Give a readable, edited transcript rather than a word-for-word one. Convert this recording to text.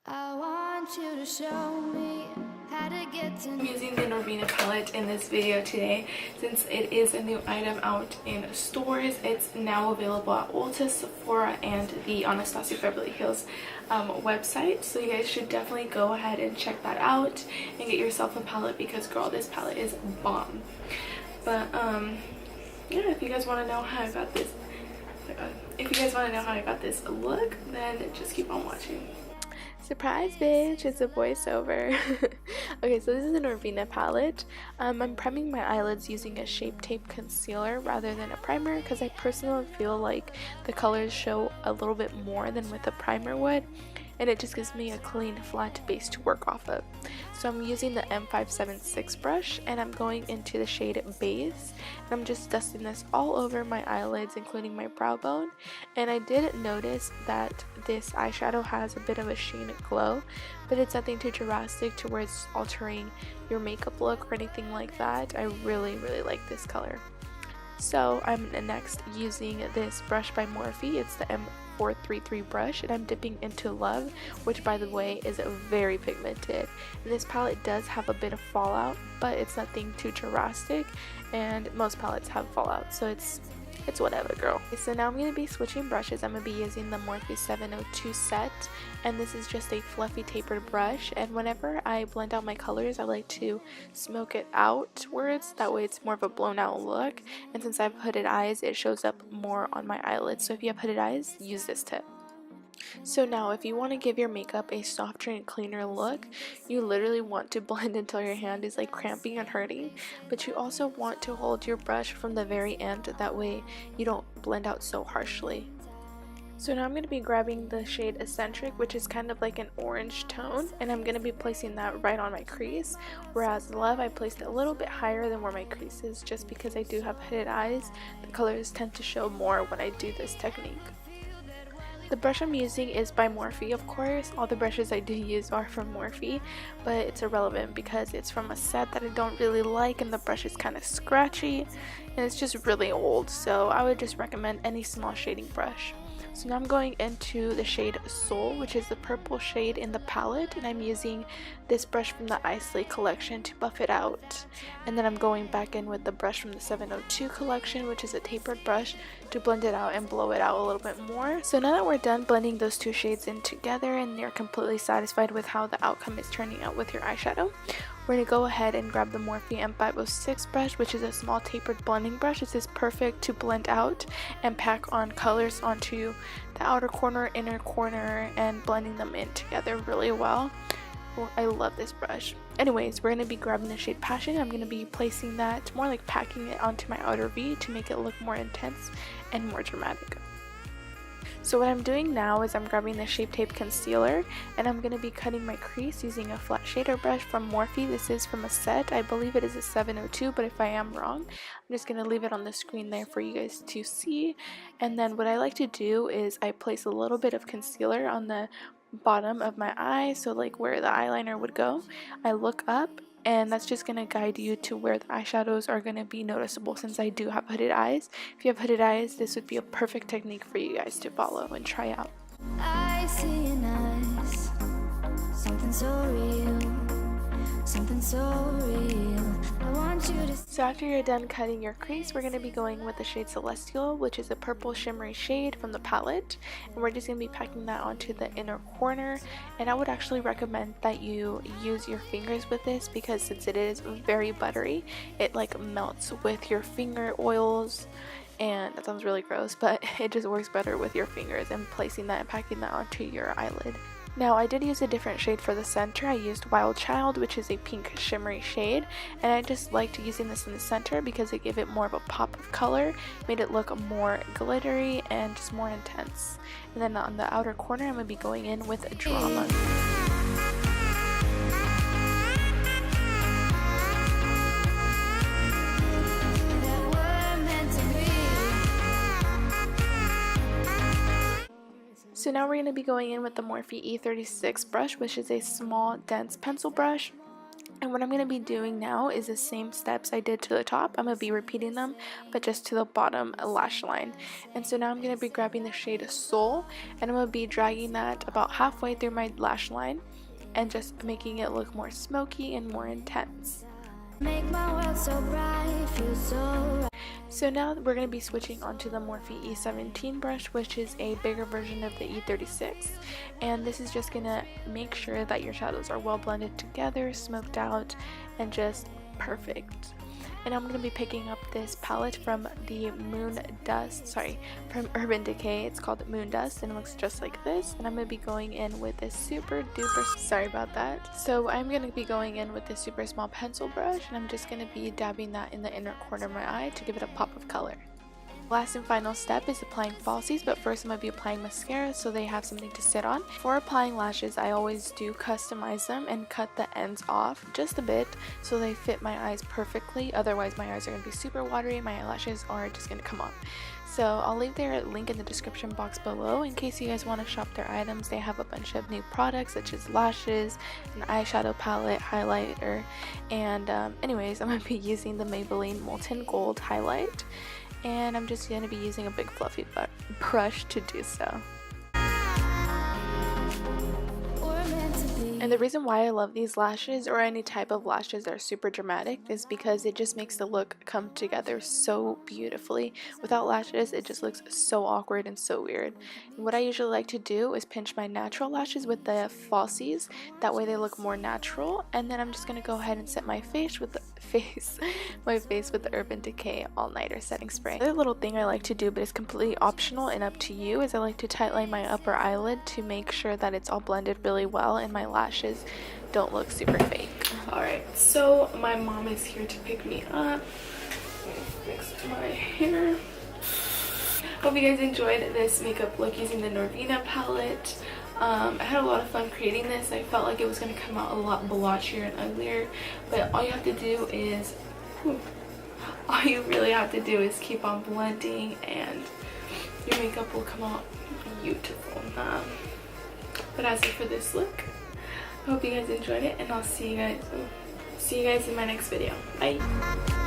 I want you to show me how to get to. I'm using the NORVINA palette in this video today since it is a new item out in stores. It's now available at Ulta, Sephora, and the Anastasia Beverly Hills website. So you guys should definitely go ahead and check that out and get yourself a palette because girl, this palette is bomb. But yeah, if you guys want to know how I got this, if you guys want to know how I got this look, then just keep on watching. Surprise, bitch, it's a voiceover. Okay, so this is an NORVINA palette. I'm priming my eyelids using a Shape Tape concealer rather than a primer because I personally feel like the colors show a little bit more than with a primer would, and it just gives me a clean flat base to work off of. So I'm using the M576 brush and I'm going into the shade Base, and I'm just dusting this all over my eyelids including my brow bone. And I did notice that this eyeshadow has a bit of a sheen glow, but it's nothing too drastic to where it's altering your makeup look or anything like that. I really like this color. So I'm next using this brush by Morphe. It's the M433 brush, and I'm dipping into Love, which by the way is very pigmented. And this palette does have a bit of fallout, but it's nothing too drastic, and most palettes have fallout, so it's whatever, girl. Okay, so now I'm going to be switching brushes. I'm going to be using the Morphe 702 set, and this is just a fluffy tapered brush, and whenever I blend out my colors I like to smoke it outwards, that way it's more of a blown out look, and since I have hooded eyes it shows up more on my eyelids, so if you have hooded eyes, use this tip. So now if you want to give your makeup a softer and cleaner look, you literally want to blend until your hand is like cramping and hurting, but you also want to hold your brush from the very end, that way you don't blend out so harshly. So now I'm going to be grabbing the shade Eccentric, which is kind of like an orange tone, and I'm going to be placing that right on my crease, whereas Love I placed it a little bit higher than where my crease is just because I do have hooded eyes. The colors tend to show more when I do this technique. The brush I'm using is by Morphe, of course. All the brushes I do use are from Morphe, but it's irrelevant because it's from a set that I don't really like and the brush is kind of scratchy and it's just really old, so I would just recommend any small shading brush. So now I'm going into the shade Soul, which is the purple shade in the palette, and I'm using this brush from the Isley collection to buff it out. And then I'm going back in with the brush from the 702 collection, which is a tapered brush, to blend it out and blow it out a little bit more. So now that we're done blending those two shades in together and you're completely satisfied with how the outcome is turning out with your eyeshadow, we're going to go ahead and grab the Morphe M506 brush, which is a small tapered blending brush. This is perfect to blend out and pack on colors onto the outer corner, inner corner, and blending them in together really well. I love this brush. Anyways, we're going to be grabbing the shade Passion. I'm going to be placing that, more like packing it onto my outer V to make it look more intense and more dramatic. So what I'm doing now is I'm grabbing the Shape Tape concealer and I'm going to be cutting my crease using a flat shader brush from Morphe. This is from a set. I believe it is a 702, but if I am wrong, I'm just going to leave it on the screen there for you guys to see. And then what I like to do is I place a little bit of concealer on the bottom of my eye, so like where the eyeliner would go. I look up, and that's just going to guide you to where the eyeshadows are going to be noticeable since I do have hooded eyes. If you have hooded eyes, this would be a perfect technique for you guys to follow and try out. I see in eyes something so real, something so real. I want you to. So after you're done cutting your crease, we're going to be going with the shade Celestial, which is a purple shimmery shade from the palette, and we're just going to be packing that onto the inner corner. And I would actually recommend that you use your fingers with this because since it is very buttery, it like melts with your finger oils, and that sounds really gross, but it just works better with your fingers and placing that and packing that onto your eyelid. Now I did use a different shade for the center. I used Wild Child, which is a pink shimmery shade, and I just liked using this in the center because it gave it more of a pop of color, made it look more glittery and just more intense. And then on the outer corner I'm going to be going in with Drama. So now we're going to be going in with the Morphe E36 brush, which is a small dense pencil brush. And what I'm going to be doing now is the same steps I did to the top. I'm going to be repeating them, but just to the bottom lash line. And so now I'm going to be grabbing the shade Soul, and I'm going to be dragging that about halfway through my lash line and just making it look more smoky and more intense. Make my world so bright, feel so right. So now we're going to be switching onto the Morphe E17 brush, which is a bigger version of the E36, and this is just going to make sure that your shadows are well blended together, smoked out, and just perfect. And I'm going to be picking up this palette from the from Urban Decay. It's called Moon Dust, and it looks just like this. And I'm going to be going in with this super duper, sorry about that. So I'm going to be going in with this super small pencil brush, and I'm just going to be dabbing that in the inner corner of my eye to give it a pop of color. Last and final step is applying falsies, but first I'm going to be applying mascara so they have something to sit on. For applying lashes, I always do customize them and cut the ends off just a bit so they fit my eyes perfectly. Otherwise my eyes are going to be super watery and my eyelashes are just going to come off. So I'll leave their link in the description box below in case you guys want to shop their items. They have a bunch of new products such as lashes, an eyeshadow palette, highlighter, and anyways, I'm going to be using the Maybelline Molten Gold highlight. And I'm just going to be using a big fluffy brush to do so. And the reason why I love these lashes, or any type of lashes that are super dramatic, is because it just makes the look come together so beautifully. Without lashes, it just looks so awkward and so weird. And what I usually like to do is pinch my natural lashes with the falsies. That way they look more natural. And then I'm just going to go ahead and set my face with the Urban Decay All Nighter Setting Spray. Another little thing I like to do, but it's completely optional and up to you, is I like to tightline my upper eyelid to make sure that it's all blended really well and my lashes don't look super fake. Alright, so my mom is here to pick me up. Fix my hair. Hope you guys enjoyed this makeup look using the NORVINA palette. I had a lot of fun creating this. I felt like it was going to come out a lot blotchier and uglier, but all you have to do is all you really have to do is keep on blending and your makeup will come out beautiful. But as for this look, I hope you guys enjoyed it, and I'll see you guys in my next video. Bye.